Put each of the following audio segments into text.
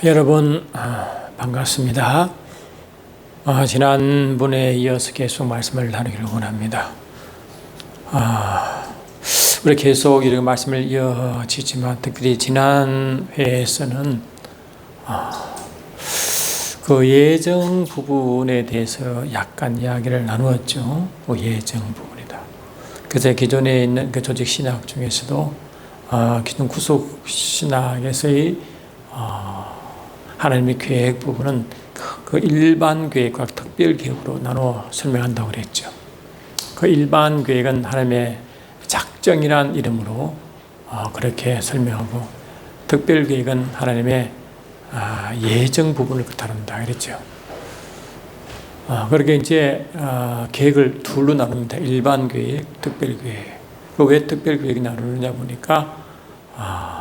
여러분 반갑습니다. 지난번에 이어서 계속 말씀을 나누기를 원합니다. 우리 계속 이렇게 말씀을 이어지지만 특별히 지난 회에서는 그 예정 부분에 대해서 약간 이야기를 나누었죠. 예정 부분이다. 그래서 기존에 있는 그 조직 신학 중에서도 기존 구속 신학에서의 하나님의 계획 부분은 그 일반 계획과 특별 계획으로 나누어 설명한다고 그랬죠. 그 일반 계획은 하나님의 작정이란 이름으로 그렇게 설명하고, 특별 계획은 하나님의 예정 부분을 다룬다 그랬죠. 그렇게 이제 계획을 둘로 나눕니다. 일반 계획, 특별 계획. 왜 특별 계획이 나누느냐 보니까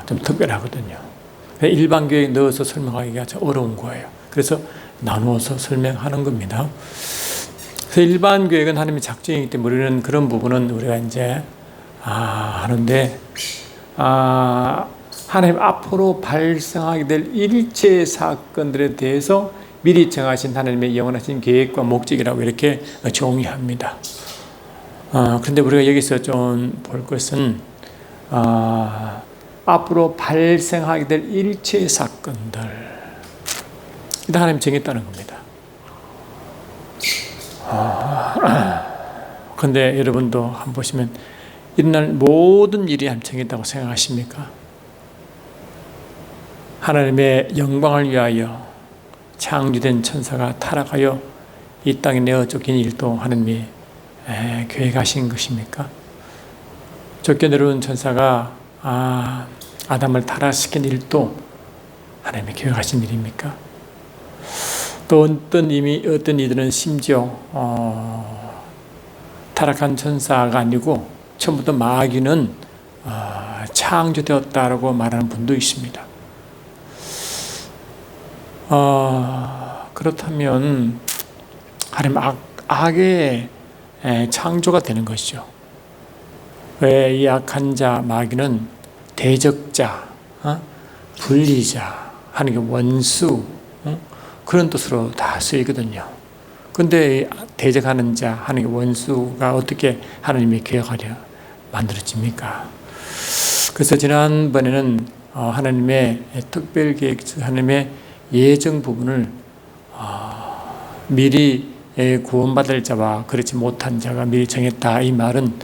좀 특별하거든요. 일반 계획에 넣어서 설명하기가 좀 어려운 거예요. 그래서 나누어서 설명하는 겁니다. 그래서 일반 계획은 하나님의 작정이기 때문에 우리는 그런 부분은 우리가 이제 하는데, 하나님 앞으로 발생하게 될 일체 사건들에 대해서 미리 정하신 하나님의 영원하신 계획과 목적이라고 이렇게 정의합니다. 그런데 우리가 여기서 좀 볼 것은 앞으로 발생하게 될 일체 사건들, 일단 하나님 정했다는 겁니다. 그런데 여러분도 한번 보시면 일어날 모든 일이 하나님 정했다고 생각하십니까? 하나님의 영광을 위하여 창조된 천사가 타락하여 이 땅에 내어 쫓긴 일도 하나님이 계획하신 것입니까? 쫓겨내려온 천사가 아담을 타락시킨 일도 하나님이 계획하신 일입니까? 또 어떤 이들은 심지어 타락한 천사가 아니고 처음부터 마귀는 창조되었다라고 말하는 분도 있습니다. 그렇다면 하나님 악의 창조가 되는 것이죠. 왜 이 악한 자 마귀는 대적자, 분리자, 하나님의 원수, 그런 뜻으로 다 쓰이거든요. 그런데 대적하는 자, 하나님의 원수가 어떻게 하나님이 계획하려 만들어집니까? 그래서 지난번에는 하나님의 특별 계획, 하나님의 예정 부분을 미리 구원받을 자와 그렇지 못한 자가 미리 정했다, 이 말은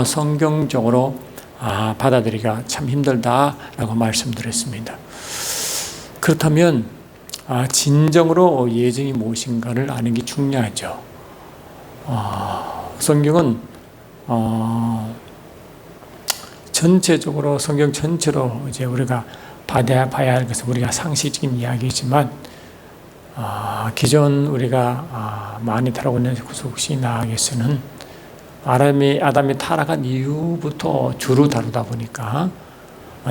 성경적으로 받아들이기가 참 힘들다라고 말씀드렸습니다. 그렇다면 진정으로 예정이 무엇인가를 아는 게 중요하죠. 성경은 전체적으로 성경 전체로 이제 우리가 봐야 할 것은 우리가 상식적인 이야기이지만, 기존 우리가 많이 다루고 있는 구속신학에서는 아담이 타락한 이후부터 주로 다루다 보니까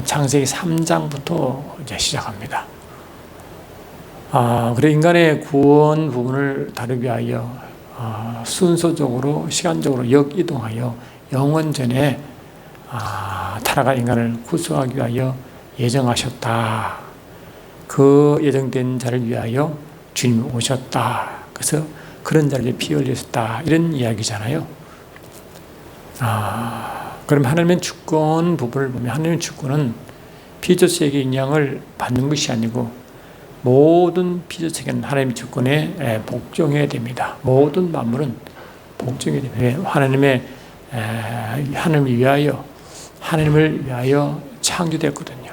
창세기 3장부터 이제 시작합니다. 그래 인간의 구원 부분을 다루기 위하여 순서적으로 시간적으로 역이동하여 영원전에 타락한 인간을 구속하기 위하여 예정하셨다. 그 예정된 자를 위하여 주님이 오셨다. 그래서 그런 자를 피 흘리셨다. 이런 이야기잖아요. 그럼 하나님의 주권 부분을 보면, 하나님의 주권은 피조세계의 영향을 받는 것이 아니고 모든 피조세계는 하나님의 주권에 복종해야 됩니다. 모든 만물은 복종해야 됩니다. 하나님을 위하여 창조되었거든요.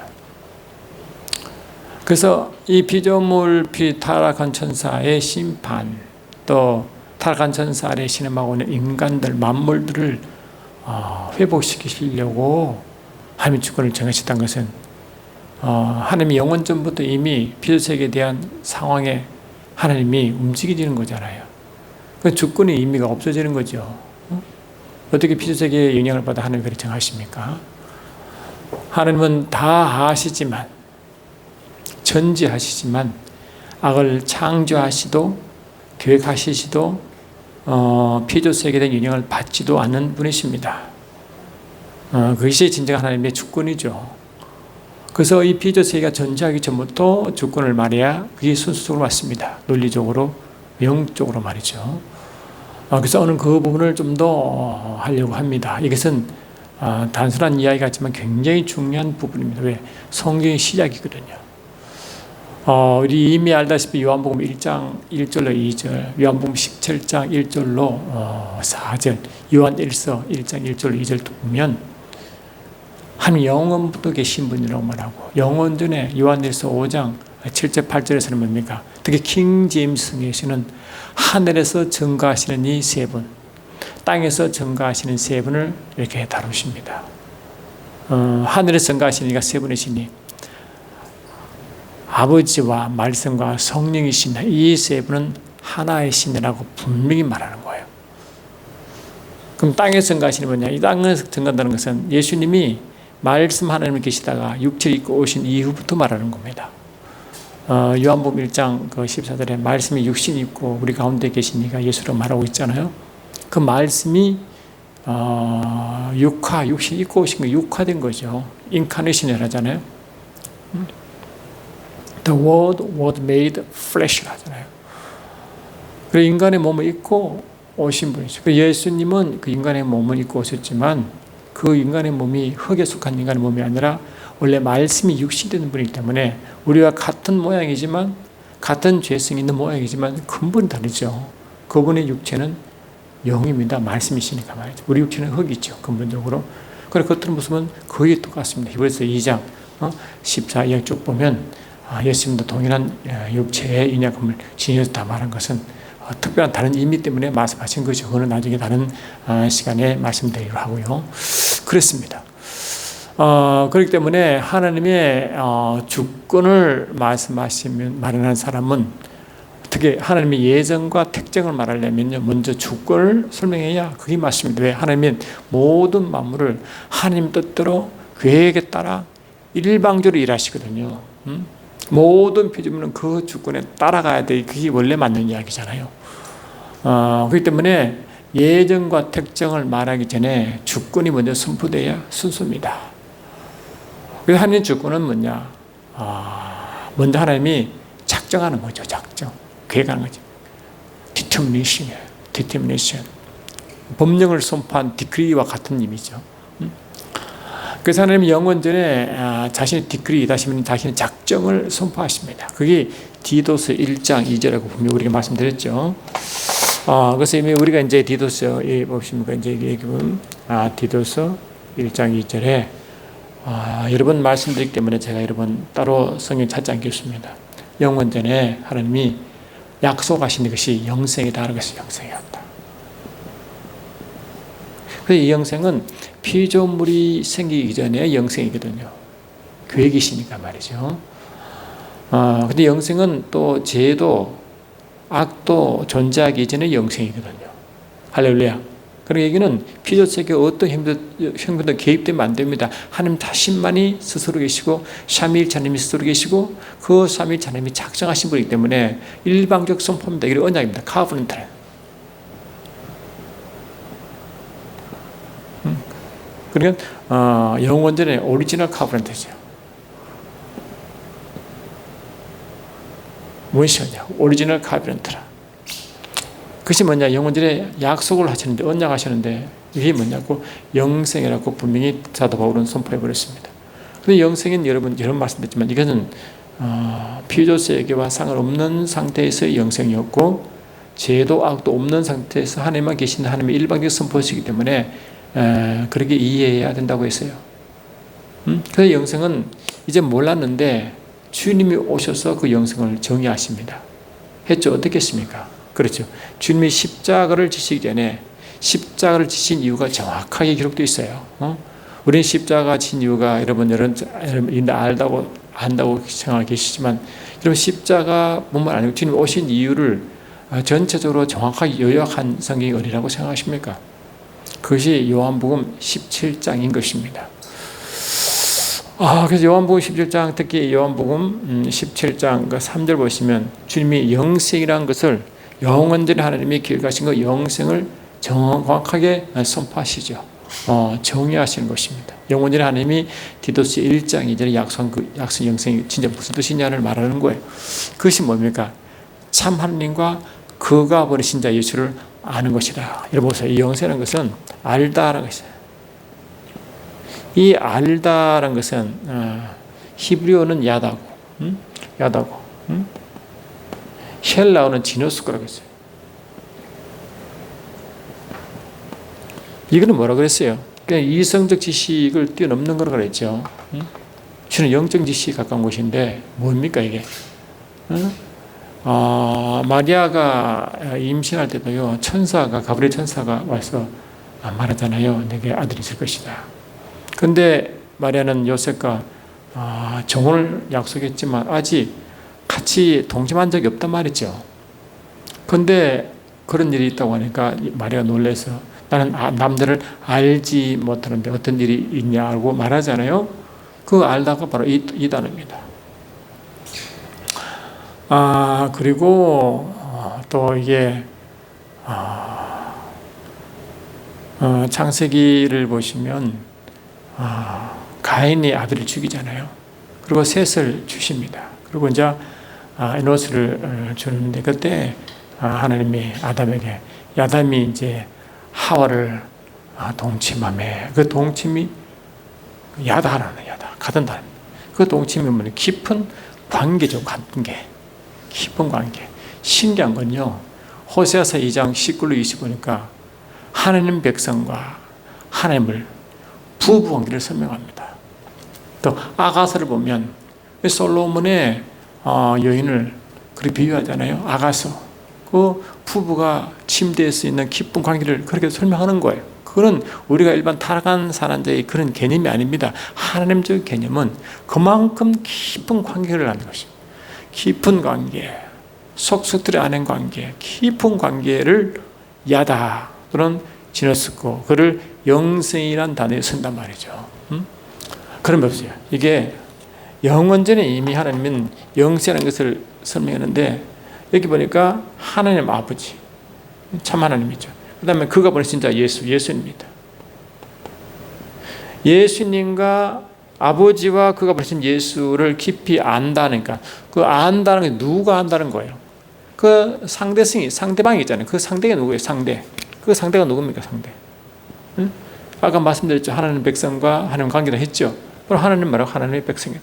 그래서 이 피조물 타락한 천사의 심판, 또 타락한 천사 아래 신음하고 있는 인간들, 만물들을 회복시키시려고 하나님의 주권을 정하셨다는 것은 하나님이 영원전부터 이미 피조세계에 대한 상황에 하나님이 움직이지는 거잖아요. 그 주권의 의미가 없어지는 거죠. 어떻게 피조세계의 영향을 받아 하나님이 그렇게 정하십니까? 하나님은 다 아시지만, 전지하시지만 악을 창조하시도 계획하시지도 피조세계에 대한 영향을 받지도 않는 분이십니다. 그것이 진정한 하나님의 주권이죠. 그래서 이 피조세계가 존재하기 전부터 주권을 말해야 그게 순수적으로 맞습니다. 논리적으로, 영적으로 말이죠. 그래서 오늘 그 부분을 좀 더 하려고 합니다. 이것은 단순한 이야기 같지만 굉장히 중요한 부분입니다. 왜? 성경의 시작이거든요. 우리 이미 알다시피 요한복음 1장 1절로 2절, 요한복음 17장 1절로 4절, 요한 1서 1장 1절로 2절 보면 한 영원부터 계신 분이라고 말하고, 영원 전에 요한 1서 5장 7절 8절에서는 뭡니까? 특히 킹 제임스 성경에서는 하늘에서 증거하시는 이 세 분, 땅에서 증거하시는 세 분을 이렇게 다루십니다. 하늘에서 증거하시는 이가 세 분이시니 아버지와 말씀과 성령이신 이 세 분은 하나의 신이라고 분명히 말하는 거예요. 그럼 땅에서 증거하시는 분이냐? 이 땅에서 증거한다는 것은 예수님이 말씀 하나님이 계시다가 육체를 입고 오신 이후부터 말하는 겁니다. 요한복음 1장 14절에 말씀이 육신 입고 우리 가운데 계신 이가 예수로 말하고 있잖아요. 그 말씀이 육신 입고 오신 거 육화된 거죠. 인카네이션을 하잖아요. The Word was made flesh 하잖아요. 그래서 인간의 몸을 입고 오신 분이죠. 예수님은 그 인간의 몸을 입고 오셨지만 그 인간의 몸이 흙에 속한 인간의 몸이 아니라 원래 말씀이 육신된 분이기 때문에 우리와 같은 모양이지만, 같은 죄성이 있는 모양이지만 근본이 다르죠. 그분의 육체는 영입니다. 말씀이시니까 말이죠. 우리 육체는 흙이죠. 근본적으로. 그래서 겉으로 모습은 거의 똑같습니다. 히브리서 2장 14장 쭉 보면 예수님도 동일한 육체의 인약함을 지니셔서 다 말한 것은 특별한 다른 의미 때문에 말씀하신 거죠. 그거는 나중에 다른 시간에 말씀드리기로 하고요. 그렇습니다. 그렇기 때문에 하나님의 주권을 말씀하시면 말하는 사람은, 특히 하나님의 예정과 특정을 말하려면요, 먼저 주권을 설명해야 그게 맞습니다. 왜? 하나님은 모든 만물을 하나님 뜻대로 계획에 따라 일방적으로 일하시거든요. 모든 피조물은 그 주권에 따라가야 돼. 그게 원래 맞는 이야기잖아요. 그렇기 때문에 예정과 특정을 말하기 전에 주권이 먼저 선포돼야 순수입니다. 그래서 하나님의 주권은 뭐냐? 먼저 하나님이 작정하는 거죠. 작정. 계획하는 거죠. determination. 법령을 선포한 디크리와 같은 의미죠. 그래서 하나님이 영원전에 자신의 디크리, 다시는 자신의 작정을 선포하십니다. 그게 디도서 1장 2절이라고 분명히 우리가 말씀드렸죠. 그래서 이미 우리가 이제 디도서 보십니까? 이제 여기 보면 디도서 1장 2절에 여러 번 말씀드리기 때문에 제가 여러 번 따로 성경 찾지 않겠습니다. 영원전에 하나님이 약속하신 것이 영생이다. 그것이 영생이었다. 그래서 이 영생은 피조물이 생기기 전에 영생이거든요. 계획이시니까 말이죠. 근데 영생은 또 죄도 악도 존재하기 전에 영생이거든요. 할렐루야. 그런 얘기는 피조세계 어떤 형편도 개입되면 안 됩니다. 하나님 자신만이 스스로 계시고 삼위일체님이 스스로 계시고 그 삼위일체님이 작정하신 분이기 때문에 일방적 선포입니다. 이게 언약입니다. 카브넌트. 그러니까 영원전에 오리지널 카브넌트죠. 무엇이냐? 오리지널 카브넌트라. 그것이 뭐냐? 영원전에 약속을 하시는데, 언약하시는데, 이게 뭐냐고? 영생이라고 분명히 사도 바울은 선포해버렸습니다. 근데 영생은 여러분, 여러 번 말씀드렸지만, 이것은, 피조세계와 상관없는 상태에서의 영생이었고, 죄도 악도 없는 상태에서 하나님만 계신 하나님의 일방적 선포시기 때문에, 그렇게 이해해야 된다고 했어요. 그래서 영생은 이제 몰랐는데, 주님이 오셔서 그 영생을 정의하십니다. 했죠? 어떻게 했습니까? 그렇죠. 주님이 십자가를 지시기 전에 십자가를 지신 이유가 정확하게 기록되어 있어요. 우리는 십자가 진 이유가 여러분 안다고 생각하고 계시지만 여러분 십자가뿐만 아니고 주님 오신 이유를 전체적으로 정확하게 요약한 성경이 어디라고 생각하십니까? 그것이 요한복음 17장인 것입니다. 그래서 요한복음 17장, 특히 요한복음 17장 3절 보시면 주님이 영생이라는 것을 영원전에 하나님이 기획하신 그 영생을 정확하게 선포하시죠. 정의하시는 것입니다. 영원전에 하나님이 디도스 1장 2절에 약속한 그 약속 영생이 진짜 무슨 뜻이냐를 말하는 거예요. 그것이 뭡니까? 참 하나님과 그가 보내신 자 예수를 아는 것이다. 여러분 보세요. 이 영생이라는 것은 알다라는 것이에요. 이 알다라는 것은 히브리어는 야다고, 야다고, 헬라어는 지노스코라고 했어요. 이거는 뭐라 그랬어요? 그냥 이성적 지식을 뛰어넘는 거라고 그랬죠. 주는 영적 지식에 가까운 것인데 뭡니까 이게? 마리아가 임신할 때도요, 가브리엘 천사가 와서 말하잖아요. 내게 아들이 있을 것이다. 근데 마리아는 요셉과 정혼을 약속했지만 아직 같이 동침한 적이 없단 말이죠. 근데 그런 일이 있다고 하니까 마리아가 놀라서 나는 남들을 알지 못하는데 어떤 일이 있냐고 말하잖아요. 그 알다가 바로 이 단어입니다. 그리고 또 이게 창세기를 보시면 가인이 아들을 죽이잖아요. 그리고 셋을 주십니다. 그리고 이제 에노스를 주는데 그때 하나님이 아담에게 야담이 이제 하와를 동침함에 그 동침이 야다라는 야다 가든다. 그 동침이 뭐냐 깊은 관계죠. 관계. 깊은 관계. 신기한 건요. 호세아서 2장 19로 20 보니까 하나님 백성과 하나님을 부부 관계를 설명합니다. 또 아가서를 보면 솔로몬의 여인을 그렇게 비유하잖아요. 아가서. 그 부부가 침대에 서 있는 깊은 관계를 그렇게 설명하는 거예요. 그건 우리가 일반 타락한 사람들의 그런 개념이 아닙니다. 하나님적 개념은 그만큼 깊은 관계를 하는 것입니다. 깊은 관계, 속속들이 아는 관계, 깊은 관계를 야다 또는 지너스고 그를 영생이란 단어에 쓴단 말이죠. 그런 게 없어요. 이게 영원전에 이미 하나님은 영생이라는 것을 설명했는데 여기 보니까 하나님 아버지, 참 하나님이죠. 그 다음에 그가 보내신 자 예수님입니다. 예수님과 아버지와 그가 보내신 예수를 깊이 안다니까 그 안다는 게 누가 안다는 거예요? 그 상대방이 있잖아요. 그 상대가 누구예요? 그 상대가 누굽니까? 상대. 응? 아까 말씀드렸죠. 하나님 백성과 하나님 관계를 했죠. 그럼 하나님 말하고 하나님의 백성이다.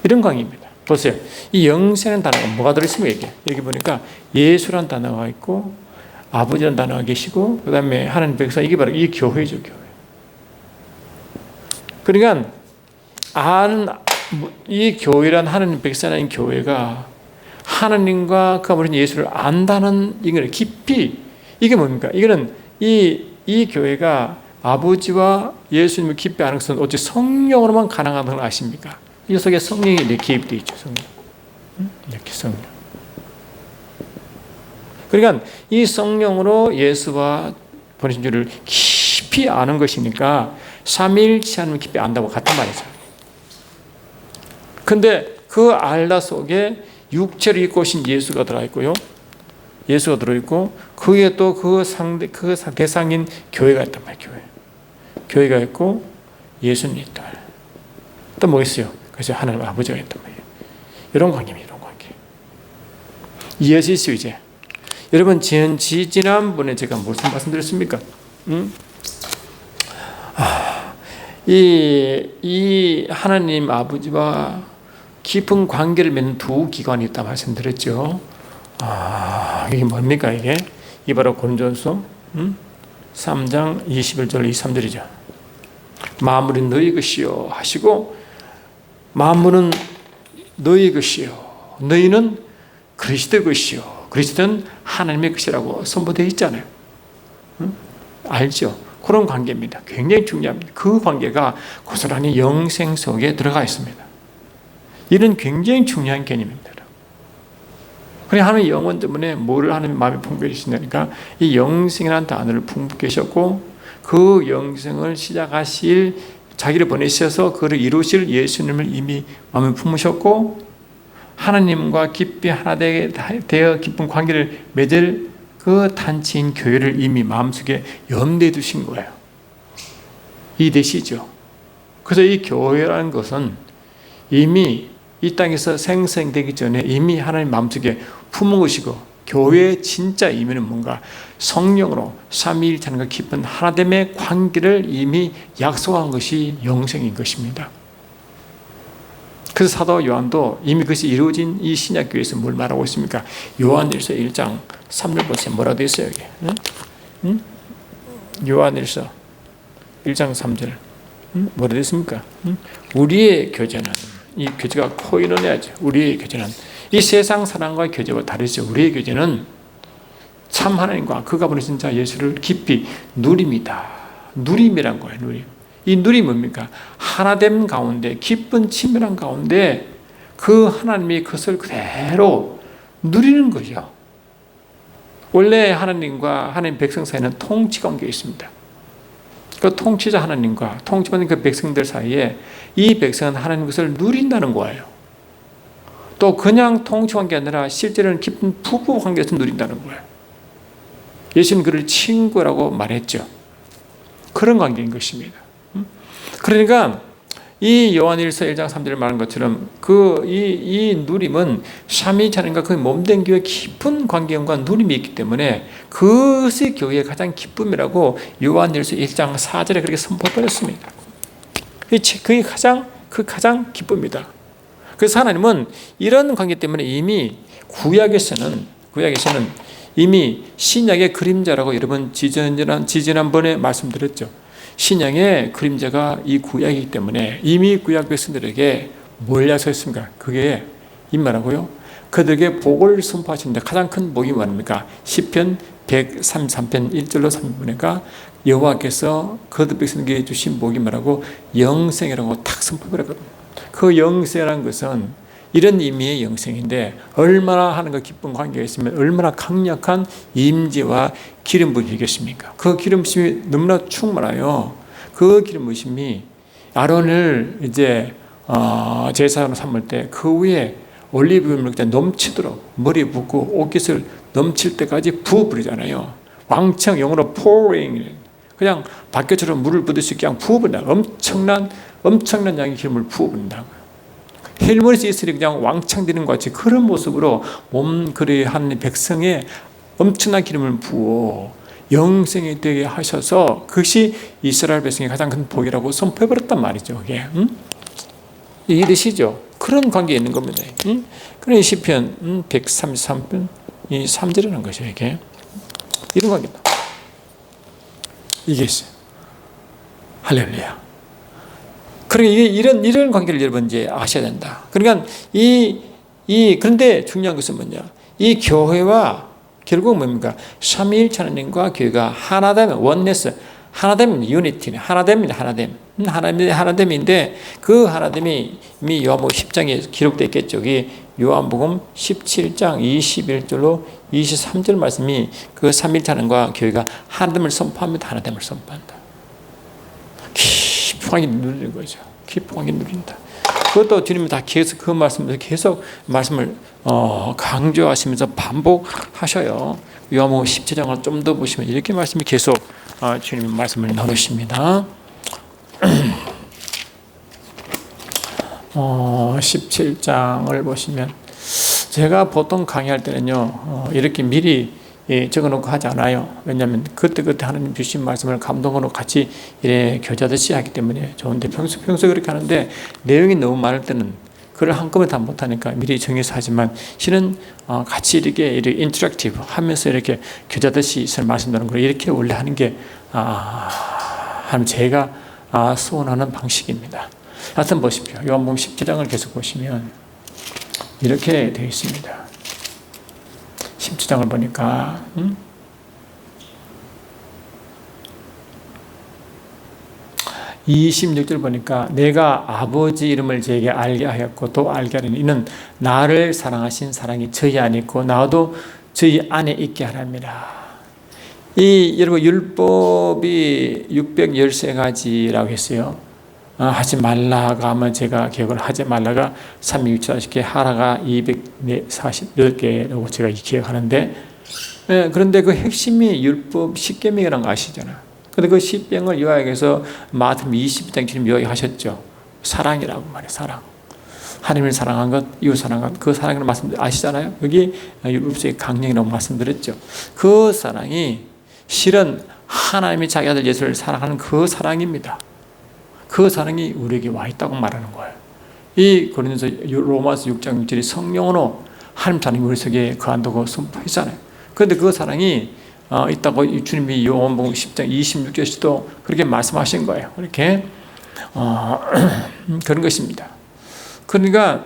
이런 관계입니다. 보세요. 이 영생이라는 단어가 뭐가 들어있습니까? 여기 보니까 예수라는 단어가 있고 아버지라는 단어가 계시고 그 다음에 하나님 백성 이게 바로 이 교회죠. 교회. 그러니까 이 교회란 하나님 백성인 교회가 하나님과 그가 보내신 예수를 안다는 이걸 깊이 이게 뭡니까? 이거는 이 교회가 아버지와 예수님을 깊이 아는 것은 어찌 성령으로만 가능하다는 걸 아십니까? 이 속에 성령이 이렇게 개입되어 있죠. 성령. 이렇게 성령. 그러니까 이 성령으로 예수와 보내신 주를 깊이 아는 것이니까 삼위일체 하나님을 깊이 안다고 같은 말이죠. 근데 그 알다 속에 육체를 입고 오신 예수가 들어있고요. 예수가 들어있고 그에 또 그 대상인 교회가 있단 말이에요. 교회가 있고 예수님이 있단 말이에요. 또 뭐 있어요? 그래서 하나님 아버지가 있단 말이에요. 이런 관계입니다. 이런 관계. 이해하시죠 이제? 여러분 지난번에 제가 무슨 말씀드렸습니까? 이 하나님 아버지와 깊은 관계를 맺는 두 기관이 있다 말씀드렸죠. 이게 뭡니까 이게? 이 바로 고린도전서 3장 21절 23절이죠. 만물이 너희 것이요 하시고 만물은 너희 것이요 너희는 그리스도의 것이요 그리스도는 하나님의 것이라고 선포되어 있잖아요. 알죠? 그런 관계입니다. 굉장히 중요합니다. 그 관계가 고스란히 영생 속에 들어가 있습니다. 이런 굉장히 중요한 개념입니다. 그래 하나님 영원 때문에 뭐를 하나님 마음에 품고 계시냐니까 이 영생이라는 단어를 품고 계셨고 그 영생을 시작하실 자기를 보내셔서 그를 이루실 예수님을 이미 마음에 품으셨고 하나님과 깊이 하나 되어 깊은 관계를 맺을 그 단체인 교회를 이미 마음속에 염두에 두신 거예요. 이해되시죠? 그래서 이 교회라는 것은 이미 이 땅에서 생성되기 전에 이미 하나님 마음속에 품은 것이고, 교회의 진짜 의미는 뭔가 성령으로 삼위일체님과 깊은 하나됨의 관계를 이미 약속한 것이 영생인 것입니다. 그래서 사도 요한도 이미 그것이 이루어진 이 신약교회에서 뭘 말하고 있습니까? 요한일서 1장 3절 보세요. 뭐라고 되어 있어요 여기? 응? 요한일서 1장 3절 뭐라고 되어 있습니까? 우리의 교제는, 이 교제가 코이노니아죠. 우리의 교제는 이 세상 사람과의 교제와 다르죠. 우리의 교제는 참 하나님과 그가 보내신 자 예수를 깊이 누림이다. 누림이란 거예요. 누림. 이 누림이 뭡니까? 하나됨 가운데, 깊은 친밀한 가운데 그 하나님이 그것을 그대로 누리는 거죠. 원래 하나님과 하나님 백성 사이에는 통치 관계가 있습니다. 그 통치자 하나님과 통치받는 그 백성들 사이에 이 백성은 하나님 것을 누린다는 거예요. 또 그냥 통치 관계가 아니라 실제로는 깊은 부부 관계에서 누린다는 거예요. 예수는 그를 친구라고 말했죠. 그런 관계인 것입니다. 그러니까 이 요한일서 1장 3절에 말한 것처럼 이 누림은 삼위일체님과 그 몸된 교회의 깊은 관계와 누림이 있기 때문에 그것이 교회의 가장 기쁨이라고 요한일서 1장 4절에 그렇게 선포해버렸습니다. 그게 가장 기쁨이다. 그래서 하나님은 이런 관계 때문에 이미 구약에서는 이미 신약의 그림자라고 여러분 지지난번에 말씀드렸죠. 신약의 그림자가 이 구약이기 때문에 이미 구약 백성들에게 뭘 약속했습니까? 그게 이 말하고요. 그들에게 복을 선포하시는데 가장 큰 복이 뭐입니까? 시편 133편 1절로 3절이니까 여호와께서 그들 백성에게 주신 복이 뭐라고? 영생이라고 탁 선포해버렸거든요. 그 영생이라는 것은 이런 의미의 영생인데 얼마나 하나님과 깊은 관계가 있으면 얼마나 강력한 임재와 기름 부으시겠습니까? 그 기름 부으심이 너무나 충만해요. 그 기름 부으심이 아론을 이제 제사장으로 삼을 때 그 위에 올리브유를 넘치도록 머리에 붓고 옷깃을 넘칠 때까지 부어버리잖아요. 왕창 영어로 pouring, 그냥 바퀴처럼 물을 붓듯이 그냥 부어버린다. 엄청난 양의 기름을 부어버린다고요. 헬머니스 이스라엘이 그냥 왕창 되는 것 같이 그런 모습으로 그리 하나님 백성에 엄청난 기름을 부어 영생이 되게 하셔서 그것이 이스라엘 백성의 가장 큰 복이라고 선포해버렸단 말이죠. 그게. 이해되시죠? 그런 관계에 있는 겁니다. 그런 시편 133편 이 3절이라는 것이죠. 이게 이런 관계다. 이게 있어요. 할렐루야. 그러니까 이런 관계를 여러분 이제 아셔야 된다. 그러니까 그런데 중요한 것은 뭐냐? 이 교회와 결국 뭡니까? 삼위일체 하나님과 교회가 하나됨, 원네스, 하나됨, 유니티네, 하나됨인데 그 하나됨이 이미 요한복음 10장에 기록되어 있겠죠. 요한복음 17장 21절로 23절 말씀이 그 삼위일체 하나님과 교회가 하나됨을 선포합니다. 하나됨을 선포한다. 깊게 누리는 거죠. 깊게 누린다. 그것도 주님은 다 계속 그 말씀을 계속 말씀을 강조하시면서 반복하셔요. 요한복음 17장을 좀 더 보시면 이렇게 말씀이 계속 주님의 말씀을 나누십니다. 17장을 보시면 제가 보통 강의할 때는요 이렇게 미리 적어놓고 하지 않아요. 왜냐하면 그때 하나님 주신 말씀을 감동으로 같이 교제하듯이 하기 때문에 좋은데 평소에 그렇게 하는데 내용이 너무 많을 때는 그걸 한꺼번에 다 못하니까 미리 정해서 하지만 실은 같이 이렇게 인터랙티브 하면서 이렇게 교제하듯이 말씀드리는 걸 이렇게 원래 하는 게 제가 소원하는 방식입니다. 하여튼 보십시오. 요한복음 17장을 계속 보시면 이렇게 되어 있습니다. 17장을 보니까 26절 보니까 내가 아버지 이름을 저에게 알게 하였고 또 알게 하리니 이는 나를 사랑하신 사랑이 저희 안에 있고 나도 저희 안에 있게 하랍니다. 여러분 율법이 613가지라고 했어요. 하지 말라가 하면 제가 기억을 하지 말라가 364개 하라가 248개라고 제가 기억하는데 예, 그런데 그 핵심이 율법 십계명이라는 거 아시잖아요. 근데 그 십계명을 요약해서 마태복음 20장처럼 요약하셨죠. 사랑이라고 말해요. 사랑. 하나님을 사랑한 것, 이웃 사랑한 것, 그 사랑을 말씀 아시잖아요. 여기 율법의 강령이라고 말씀드렸죠. 그 사랑이 실은 하나님이 자기 아들 예수를 사랑하는 그 사랑입니다. 그 사랑이 우리에게 와 있다고 말하는 거예요. 이 고린도서 로마서 6장 6절이 성령으로 하나님 사랑이 우리 속에 거한다고 선포했잖아요. 그런데 그 사랑이 있다고 주님이 요한복음 10장 26절에서도 그렇게 말씀하신 거예요. 이렇게 그런 것입니다. 그러니까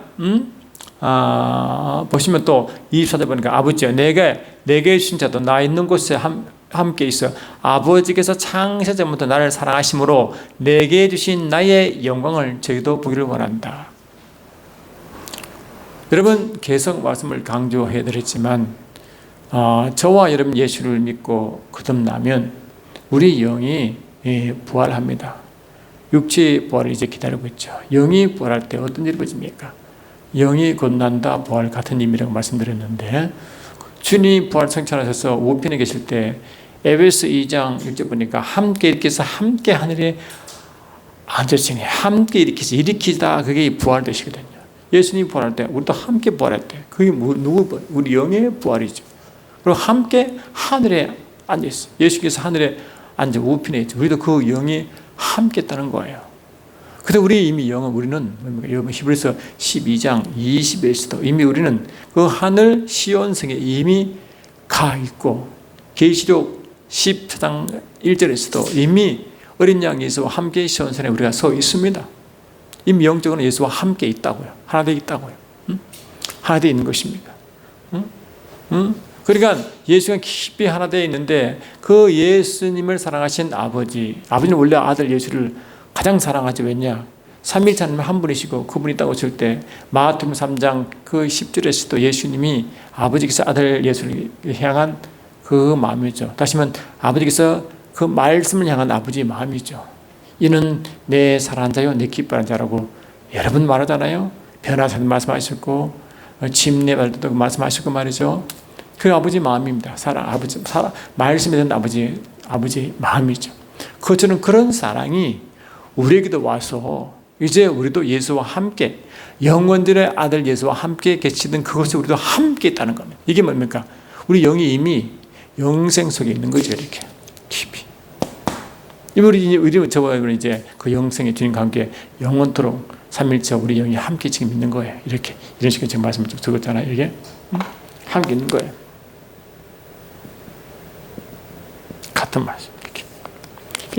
보시면 또 24절 보니까 아버지여 내게 주신 자도 나 있는 곳에 함께 있어 아버지께서 창세전부터 나를 사랑하심으로 내게 주신 나의 영광을 저희도 보기를 원한다. 여러분 계속 말씀을 강조해 드렸지만 저와 여러분 예수를 믿고 거듭나면 우리 영이 부활합니다. 육체의 부활을 이제 기다리고 있죠. 영이 부활할 때 어떤 일이 벌어집니까? 영이 거듭난다 부활 같은 의미라고 말씀드렸는데 주님 부활 성천하셔서 우편에 계실 때 에베소 2장 6절 보니까 함께 일으켜서 함께 하늘에 앉으시니 함께 일으키다 그게 부활되시거든요. 예수님 부활할 때 우리도 함께 부활할 때 그게 누구 우리 영의 부활이죠. 그리고 함께 하늘에 앉아있어요. 예수께서 하늘에 앉아 우편에 있죠. 우리도 그 영이 함께 있다는 거예요. 근데 우리 이미 영은 우리는 여러분 히브리서 12장 20에서도 이미 우리는 그 하늘 시온성에 이미 가 있고 계시록 10장 1절에서도 이미 어린 양 예수와 함께 시온성에 우리가 서 있습니다. 이미 영적으로 예수와 함께 있다고요. 하나 되어 있다고요. 하나 되어 있는 것입니다. 그러니까 예수가 깊이 하나 되어 있는데 그 예수님을 사랑하신 아버지는 원래 아들 예수를 가장 사랑하지. 왜냐? 삼위일체 하나님 한 분이시고 그분이 있다고 칠 때 마태복음 3장 그 10절에서도 예수님이 아버지께서 아들 예수를 향한 그 마음이죠. 다시 말하면 아버지께서 그 말씀을 향한 아버지의 마음이죠. 이는 내 사랑하는 자요 내 기뻐하는 자라고 여러 번 말하잖아요. 변화사도 말씀하셨고 침례받을 때도 말씀하셨고 말이죠. 그 아버지 마음입니다. 말씀에 대한 아버지 마음이죠. 그것처럼 그런 사랑이 우리에게도 와서 이제 우리도 예수와 함께 영원전의 아들 예수와 함께 계시던 그것이 우리도 함께 있다는 겁니다. 이게 뭡니까? 우리 영이 이미 영생 속에 있는 거죠. 이렇게 깊이. 우리 저와 이제 그 영생의 주님과 함께 영원토록 삼일체 우리 영이 함께 지금 있는 거예요. 이렇게 이런 식으로 지금 말씀을 드렸잖아요. 이게 함께 있는 거예요. 같은 말씀. 이렇게.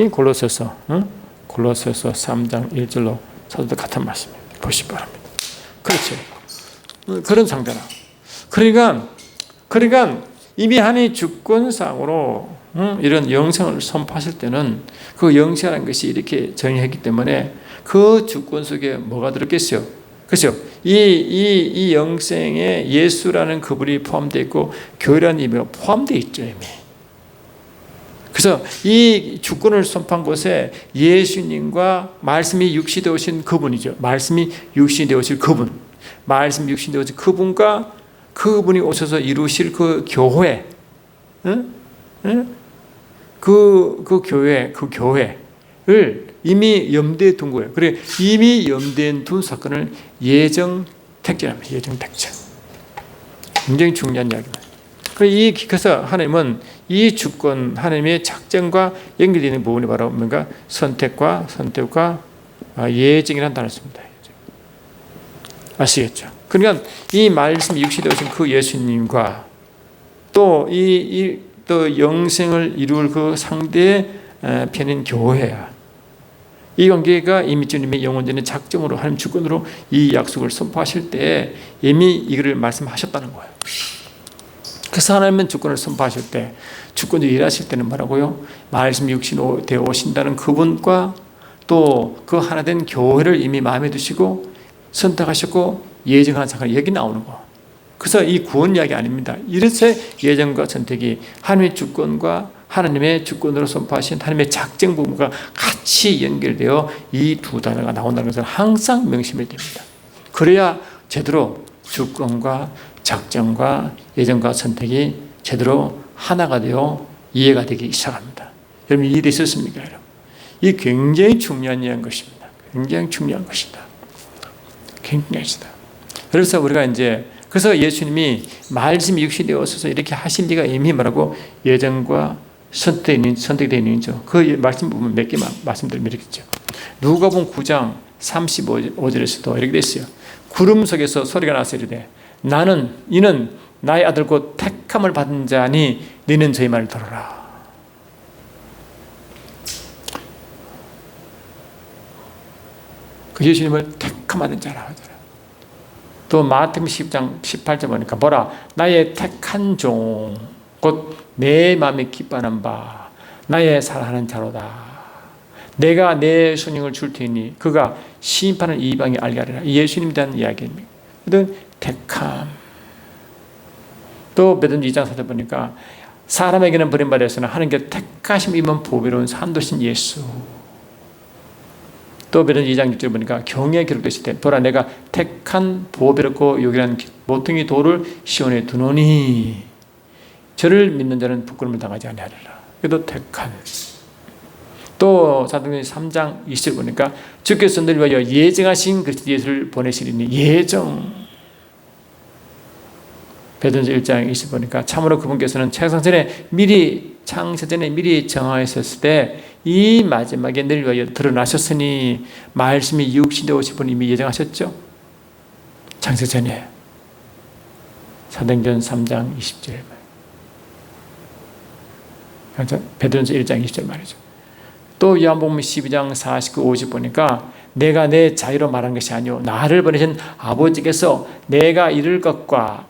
골로새서 3장 1절로 사도도 같은 말씀입니다. 보시기 바랍니다. 그렇죠. 그런 상대라. 그러니까 이미 하나님의 주권상으로 이런 영생을 선포하실 때는 그 영생이라는 것이 이렇게 정의했기 때문에 그 주권 속에 뭐가 들었겠어요? 그렇죠? 이 영생에 예수라는 그분이 포함되어 있고 교회라는 의미가 포함되어 있죠. 이미. 그래서 이 주권을 선포한 곳에 예수님과 말씀이 육신되어 오신 그분이죠. 말씀이 육신되어 오실 그분. 말씀이 육신되어 오신 그분과 그분이 오셔서 이루실 그 교회. 그 교회를 이미 염두에 둔 거예요. 그래 이미 염두에 둔 사건을 예정 택제합니다. 예정 택제. 굉장히 중요한 이야기입니다. 그래서 하나님은 이 주권, 하나님의 작정과 연결되는 부분이 바로 뭔가 선택과 예정이라는 단어를 씁니다. 아시겠죠? 그러니까 이 말씀 육신이 되신 그 예수님과 또 또 영생을 이룰 그 상대의 편인 교회야. 이 관계가 이미 주님의 영원전의 작정으로 하나님 주권으로 이 약속을 선포하실 때 이미 이거를 말씀하셨다는 거예요. 그래서 하나님은 주권을 선포하실 때 주권을 일하실 때는 뭐라고요? 말씀 육신 되어 오신다는 그분과 또 그 하나 된 교회를 이미 마음에 두시고 선택하셨고 예정한 사건이 여기 나오는 거. 그래서 이 구원 이야기 아닙니다. 이래서 예정과 선택이 하나님의 주권과 하나님의 주권으로 선포하신 하나님의 작정 부분과 같이 연결되어 이 두 단어가 나온다는 것을 항상 명심해야 됩니다. 그래야 제대로 주권과 작정과 예정과 선택이 제대로 하나가 되어 이해가 되기 시작합니다. 여러분, 이해가 있었습니까? 여러분? 이 굉장히 중요한 것입니다. 굉장히 중요한 것이다. 굉장하시다. 그래서 우리가 이제 그래서 예수님이 말씀이 육신이 되어서 이렇게 하실 리가 이미 뭐라고 예정과 선택되어 있는 거죠. 그 말씀 부분 몇 개 말씀드리면 이렇겠죠. 누가복음 9장 35절에서도 이렇게 됐어요. 구름 속에서 소리가 나서 이르되 이는 나의 아들 곧 택함을 받은 자니 너는 저희 말을 들어라. 그 예수님을 택함 받은 자라고 하잖아요. 또 마태복음 10장 18절 보니까 보라 나의 택한 종 곧 내 마음에 기뻐하는 바 나의 사랑하는 자로다. 내가 내 손님을 줄 테니 그가 심판을 이방에 알게 하리라. 예수님에 대한 이야기입니다. 택함. 또 베드로 2장 4절 보니까 사람에게는 버림받았으나 하나님께 택하심 입은 보배로운 산도신 예수. 또 베드로 2장 6절 보니까 경에 기록되실 때 보라 내가 택한 보배롭고 요긴한 모퉁이 돌을 시온에 두노니 저를 믿는 자는 부끄러움을 당하지 아니하리라. 그래도 택한. 또 사도행전 3장 20절 보니까 주께서 너를 위하여 예정하신 그리스도 예수를 보내시리니 예정. 베드로전서 1장 20 보니까 참으로 그분께서는 창세전에 미리 정하셨을 때 이 마지막에 너를 위하여 드러나셨으니 말씀이 육신되어 오신 분 이미 예정하셨죠. 창세전에 사도행전 3장 20절 베드로전서 1장 20절 말이죠. 또 요한복음 12장 49, 50 보니까 내가 내 자유로 말한 것이 아니오 나를 보내신 아버지께서 내가 이룰 것과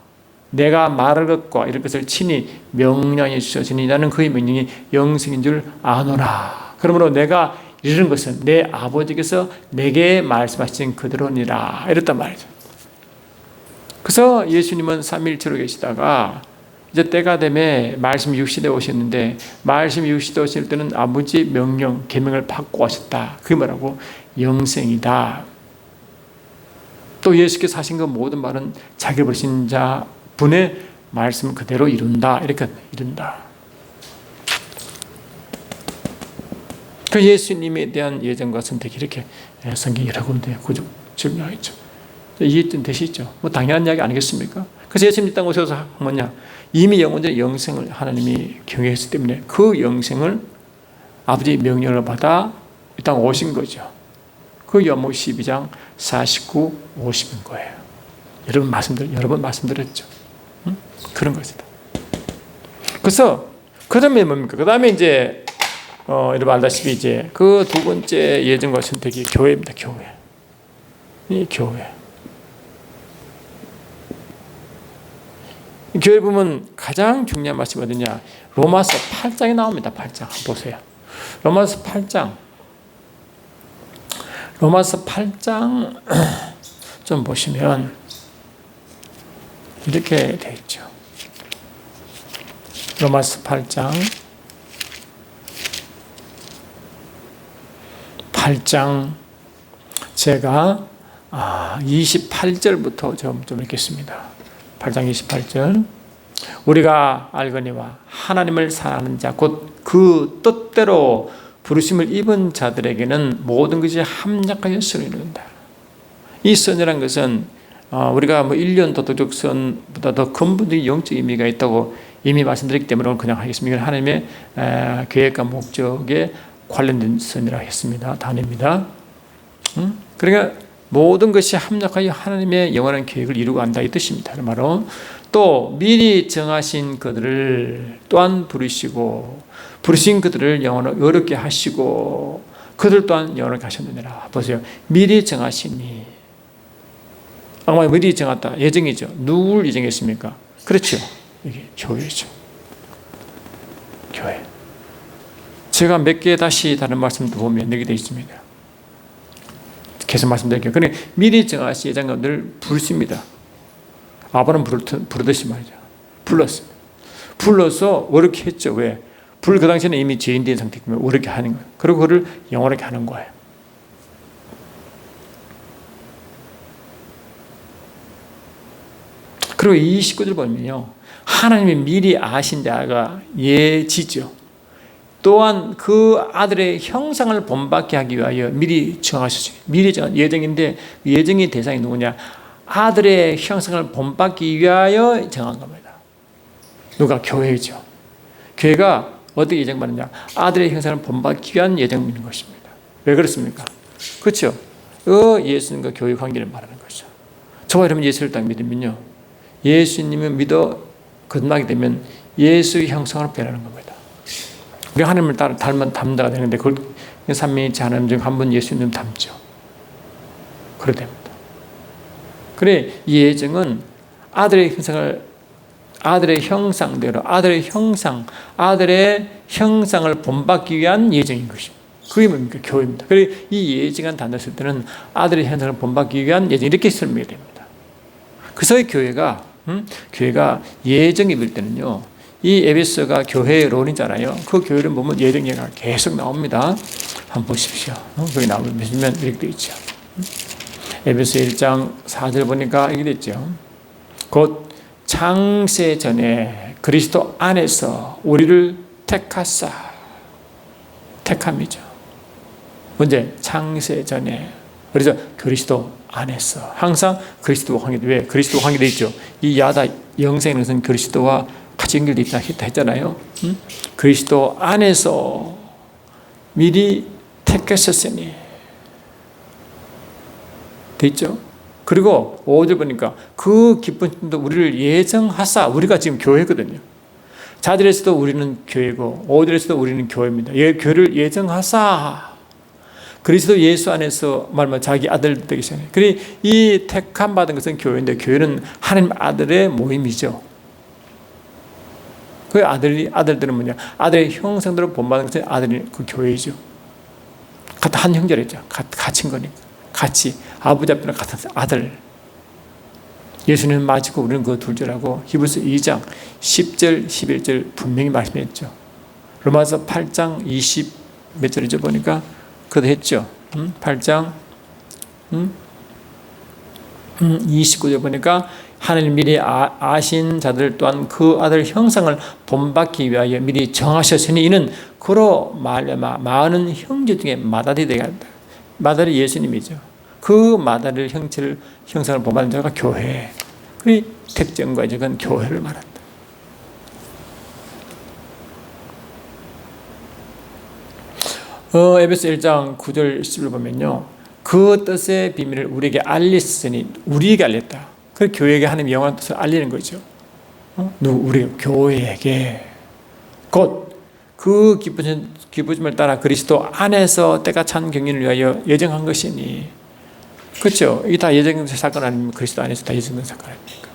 내가 말할 것과 이럴 것을 친히 명령해 주셨으니 나는 그의 명령이 영생인 줄 아노라. 그러므로 내가 이루는 것은 내 아버지께서 내게 말씀하신 그대로니라. 이랬단 말이죠. 그래서 예수님은 삼위일체로 계시다가 이제 때가 되면 말씀이 육신에 오셨는데 말씀이 육신에 오실 때는 아버지 명령, 계명을 받고 하셨다. 그게 뭐라고? 영생이다. 또 예수께서 하신 그 모든 말은 자기 버리신 자 분의 말씀 그대로 이룬다. 이렇게 이룬다. 그 예수님에 대한 예정과 선택이 이렇게 성경 여러 군데 설명하죠. 이해된 되시죠? 뭐 당연한 이야기 아니겠습니까? 그래서 예수님 이 땅 오셔서 뭐냐? 이미 영원적 영생을 하나님이 경영했기 때문에 그 영생을 아버지의 명령을 받아 이 땅 오신 거죠. 그 요한복음 12장 49, 50인 거예요. 여러 번 말씀드렸죠. 응? 그런 것이다. 그래서 그 다음에 뭡니까? 그 다음에 이제 여러분 알다시피 이제 그 두 번째 예정과 선택이 교회입니다. 교회. 이 교회. 교회 보면 가장 중요한 말씀이 어디냐? 로마서 8장에 나옵니다. 8장 보세요. 로마서 8장 좀 보시면 이렇게 되어 있죠. 로마서 8장 제가 28절부터 좀 읽겠습니다. 8장 28절 우리가 알거니와 하나님을 사랑하는 자 곧 그 뜻대로 부르심을 입은 자들에게는 모든 것이 합력하여 선을 이룬다. 이 선이라는 것은 우리가 뭐 1년 도덕적 선보다 더 근본적인 영적 의미가 있다고 이미 말씀드렸기 때문에 오늘 그냥 하겠습니다. 이건 하나님의 계획과 목적에 관련된 선이라고 했습니다. 단어입니다. 그러니까 모든 것이 합력하여 하나님의 영원한 계획을 이루고 간다 이 뜻입니다. 바로 또 미리 정하신 그들을 또한 부르신 그들을 영원히 어렵게 하시고 그들 또한 영원하게 하셨느니라. 보세요. 미리 정하시니 아마 미리 정했다. 예정이죠. 누굴 예정했습니까? 그렇죠. 이게 교회죠. 교회. 제가 몇 개 다시 다른 말씀도 보면 여기 되어 있습니다. 계속 말씀드릴게요. 그러니 미리 정하신 예정자들을 부르십니다. 아브라함 부르듯이 말이죠. 불렀습니다. 불러서 어렵게 했죠. 왜? 그 당시에는 이미 죄인된 상태이기 때문에 어렵게 하는 거예요. 그리고 그를 영원하게 하는 거예요. 그리고 29절 보면요, 하나님이 미리 아신 자가 예지죠. 또한 그 아들의 형상을 본받게 하기 위하여 미리 정하셨어요. 미리 정한 예정인데, 예정의 대상이 누구냐? 아들의 형상을 본받기 위하여 정한 겁니다. 누가? 교회죠. 교회가 어떻게 예정받느냐? 아들의 형상을 본받기 위한 예정을 믿는 것입니다. 왜 그렇습니까? 그렇죠? 예수님과 교회 관계를 말하는 거죠. 저와 여러분 예수를 딱 믿으면요, 예수님을 믿어 거듭나게 되면 예수의 형상을 변하는 겁니다. 우리 하나님을 닮은 담다가 되는데, 그걸 삼위일체 하나님 중 한 분 예수님 닮죠. 그래 됩니다. 그래, 이 예정은 아들의 형상대로 아들의 형상을 본받기 위한 예정인 것입니다. 그게 뭡니까? 교회입니다. 그래, 이 예정한 단어 쓸 때는 아들의 형상을 본받기 위한 예정, 이렇게 설명이 됩니다. 그래서 교회가 예정이 될 때는요, 이 에베소가 교회의 론이잖아요. 그 교회를 보면 예정 얘기가 계속 나옵니다. 한번 보십시오. 거기 나오면 이렇게 되어 있죠. 에베소 1장 4절 보니까 이렇게 됐죠. 곧 창세 전에 그리스도 안에서 우리를 택하사. 택함이죠. 언제? 창세 전에. 그래서 그리스도 안에서. 항상 그리스도와 관계돼. 왜? 그리스도와 관계돼 있죠. 이 야다 영생은 것은 그리스도와 같이 연결돼 있다 했잖아요. 그리스도 안에서 미리 택하셨으니. 됐죠? 그리고 5절 보니까 그 기쁜 도 우리를 예정하사. 우리가 지금 교회거든요. 자들에서도 우리는 교회고 5절에서도 우리는 교회입니다. 교회를 예정하사. 그리스도 예수 안에서 말하면 자기 아들 되기 전에. 그래, 이 택함 받은 것은 교회인데, 교회는 하나님 아들의 모임이죠. 그 아들들은 뭐냐? 아들의 형상대로 본받은 것은 아들이 그 교회이죠. 같은 한 형제랬죠. 같은 거니까. 같이 아버지 앞에는 같은 아들. 예수님은 맞고 우리는 그 둘째라고 히브리서 2장 10절 11절 분명히 말씀했죠. 로마서 8장 20 몇 절이죠 보니까 그것도 했죠. 8장 29절 보니까 하나님 미리 아신 자들 또한 그 아들 형상을 본받기 위하여 미리 정하셨으니 이는 그로 말미암아 많은 형제 중에 맏아들이 되게 한다. 맏아들이 예수님이죠. 그 맏아들 형상을 본받는 자가 교회. 그 특정과 적은 교회를 말한다. 에베소 1장 9절 10을 보면요, 그 뜻의 비밀을 우리에게 알렸으니. 우리에게 알렸다. 그 교회에게 하나님의 영원한 뜻을 알리는 거죠. 우리 교회에게 곧 그 기쁘심을 따라 그리스도 안에서 때가 찬 경륜을 위하여 예정한 것이니. 그렇죠? 이게 다 예정된 사건 아닙니까? 그리스도 안에서 다 예정된 사건 아닙니까?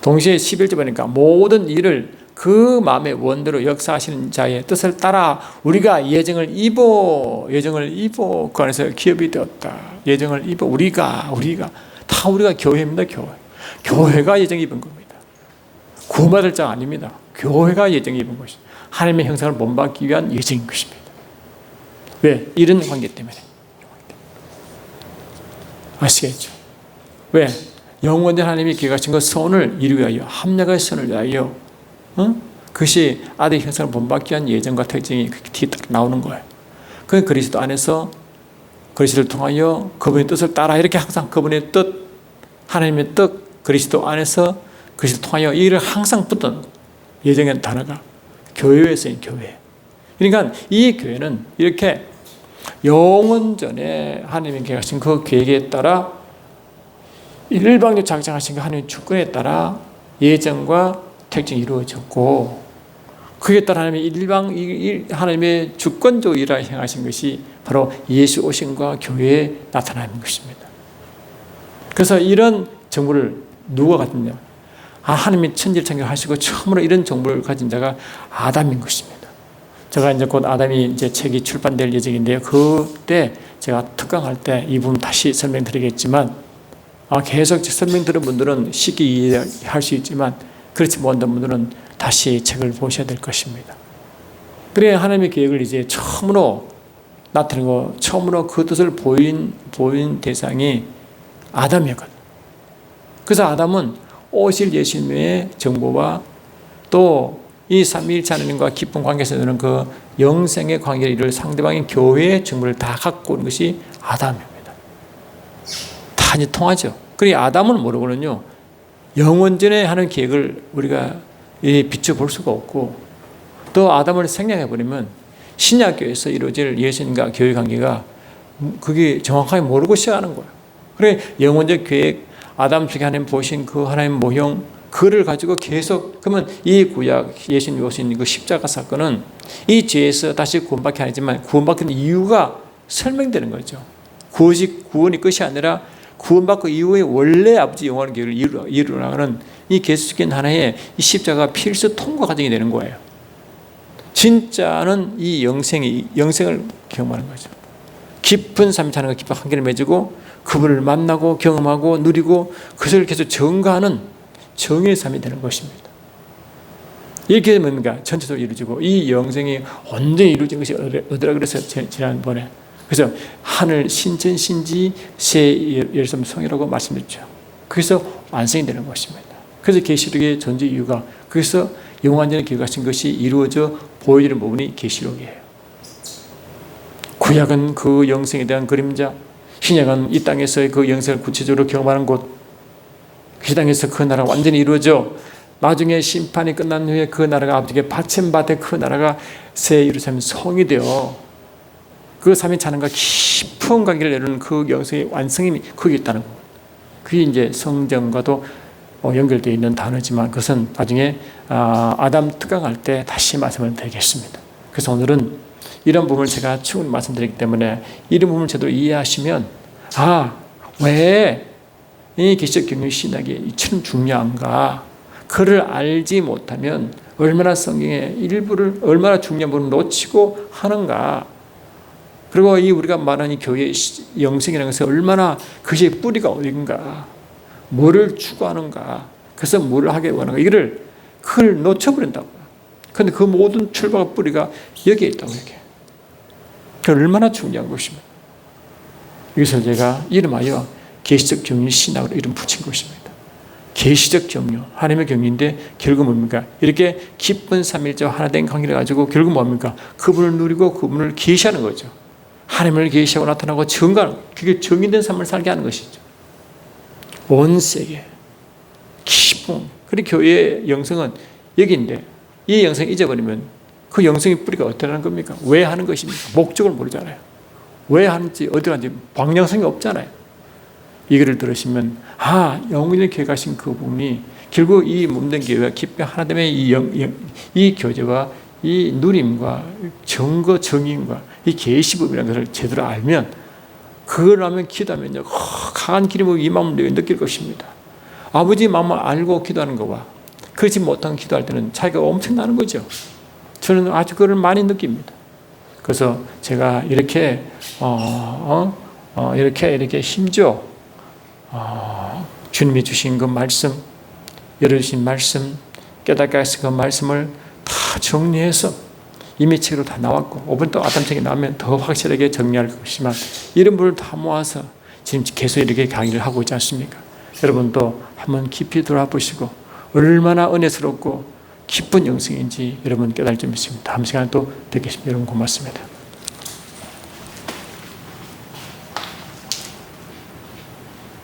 동시에 11절 보니까 모든 일을 그 마음의 원대로 역사하시는 자의 뜻을 따라 우리가 예정을 입어 그 안에서 기업이 되었다. 예정을 입어 우리가 다 우리가 교회입니다. 교회가 예정 입은 겁니다. 구원받을 자가 아닙니다. 교회가 예정 입은 것입니다. 하나님의 형상을 본받기 위한 예정인 것입니다. 왜? 이런 관계 때문에. 아시겠죠? 왜? 영원한 하나님이 계획하신 것 선을 이루기 위하여, 합력의 선을 위하여, 그것이 아들의 형상을 본받기 위한 예정과 특징이 뒤에 딱 나오는 거예요. 그 그리스도 안에서 그리스도를 통하여 그분의 뜻을 따라, 이렇게 항상 그분의 뜻, 하나님의 뜻, 그리스도 안에서 그리스도를 통하여 이 일을 항상 붙던 예정의 단어가 교회에 쓰인 교회. 그러니까 이 교회는 이렇게 영원전에 하나님이 계획하신 그 계획에 따라 일방적으로 작정하신 그 하나님의 주권에 따라 예정과 특징이 이루어졌고, 그에 따라 하나님의 주권적 일을 행하신 것이 바로 예수 오심과 교회에 나타나는 것입니다. 그래서 이런 정보를 누가 가졌냐? 하나님이 천지를 창조하시고 처음으로 이런 정보를 가진 자가 아담인 것입니다. 제가 이제 곧 아담이 이제 책이 출판될 예정인데요. 그때 제가 특강할 때 이 부분 다시 설명드리겠지만, 계속 설명 들은 분들은 쉽게 이해할 수 있지만 그렇지 못한 분들은 다시 책을 보셔야 될 것입니다. 그래, 하나님의 계획을 이제 처음으로 나타내고 처음으로 그 뜻을 보인 대상이 아담이었거든요. 그래서 아담은 오실 예수님의 정보와 또 이 삼위일체 하나님과 깊은 관계에서 있는 그 영생의 관계를 이룰 상대방인 교회의 정보를 다 갖고 온 것이 아담입니다. 다 이제 통하죠. 그리고 아담은 모르고는요, 영원전에 하는 계획을 우리가 비춰볼 수가 없고, 또 아담을 생략해버리면 신약교회에서 이루어질 예수님과 교회 관계가 그게 정확하게 모르고 시작하는 거예요. 그래 영원적 계획, 아담 중에 하나님 보신 그 하나님 모형, 그를 가지고 계속, 그러면 이 구약 예수님 오신 그 십자가 사건은 이 죄에서 다시 구원받기 아니지만 구원받는 이유가 설명되는 거죠. 구원이 끝이 아니라 구원받고 이후에 원래 아버지 영원한 계획을 이루라는 이 계속적인 하나의 이 십자가 필수 통과 과정이 되는 거예요. 진짜는 이 영생을 경험하는 거죠. 깊은 삼위일체 하나님과 깊은 관계를 맺고 그분을 만나고 경험하고 누리고 그것을 계속 증거하는 정의 삶이 되는 것입니다. 이렇게 되면 뭔가 전체적으로 이루어지고 이 영생이 온전히 이루어진 것이 어디라 그래서 지난번에 그래서 하늘 신천 신지 새 예루살렘 성이라고 말씀드렸죠. 그래서 완성이 되는 것입니다. 그래서 계시록의 존재 이유가 그래서 영원전에 기록하신 것이 이루어져 보여지는 부분이 계시록이에요. 구약은 그 영생에 대한 그림자, 신약은 이 땅에서의 그 영생을 구체적으로 경험하는 곳, 그 땅에서 그 나라가 완전히 이루어져 나중에 심판이 끝난 후에 그 나라가 아버지께 받침받아 그 나라가 새 예루살렘 성이 되어 그 삼위일체 하나님과 깊은 관계를 이루는 그 영생의 완성이 거기 있다는 겁니다. 그게 이제 성경과도 연결되어 있는 단어지만 그것은 나중에 아담 특강할 때 다시 말씀을 드리겠습니다. 그래서 오늘은 이런 부분을 제가 충분히 말씀드리기 때문에 이런 부분을 제대로 이해하시면 왜 이 기적 경륜 신학이 이처럼 중요한가, 그를 알지 못하면 얼마나 성경의 일부를 얼마나 중요한 부분을 놓치고 하는가, 그리고 이 우리가 말하는 이 교회의 영생이라는 것은 얼마나 그것의 뿌리가 어딘가, 뭐를 추구하는가, 그래서 뭐를 하게 원하는가, 그걸 놓쳐버린다고요. 그런데 그 모든 출발과 뿌리가 여기에 있다고 이렇게. 그 얼마나 중요한 것입니다. 이것을 제가 이름하여 계시적 경륜 신학으로 이름 붙인 것입니다. 계시적 경륜, 하나님의 경륜인데 결국 뭡니까? 이렇게 깊은 삼위일체와 하나 된 관계를 가지고 결국 뭡니까? 그분을 누리고 그분을 계시하는 거죠. 하나님을 계시하고 나타나고 증거하는 거예요. 그게 정의된 삶을 살게 하는 것이죠. 온 세계 깊은, 그리고 교회의 영성은 여기인데 이 영성 잊어버리면 그 영성의 뿌리가 어떠라는 겁니까? 왜 하는 것입니까? 목적을 모르잖아요. 왜 하는지 어디 가는지 방향성이 없잖아요. 이거를 들으시면 영원히 계획하신 그 부분이 결국 이 몸된 교회와 깊이 하나됨의 이 교제와 이 누림과 정거 정인과 이 계시법이라는 것을 제대로 알면 그걸 하면 기도하면요 강한 기름으로 이 마음을 느낄 것입니다. 아버지 마음을 알고 기도하는 것과 그렇지 못한 기도할 때는 차이가 엄청나는 거죠. 저는 아주 그걸 많이 느낍니다. 그래서 제가 이렇게 이렇게 힘줘 주님이 주신 그 말씀, 열어주신 말씀, 깨닫게 하신 그 말씀을 다 정리해서 이미 책으로 다 나왔고 5분 또 아담책이 나오면 더 확실하게 정리할 것이지만 이런 분을 다 모아서 지금 계속 이렇게 강의를 하고 있지 않습니까? 여러분도 한번 깊이 돌아보시고 얼마나 은혜스럽고 기쁜 영성인지 여러분 깨달을 점 있습니다. 다음 시간에 또 뵙겠습니다. 여러분 고맙습니다.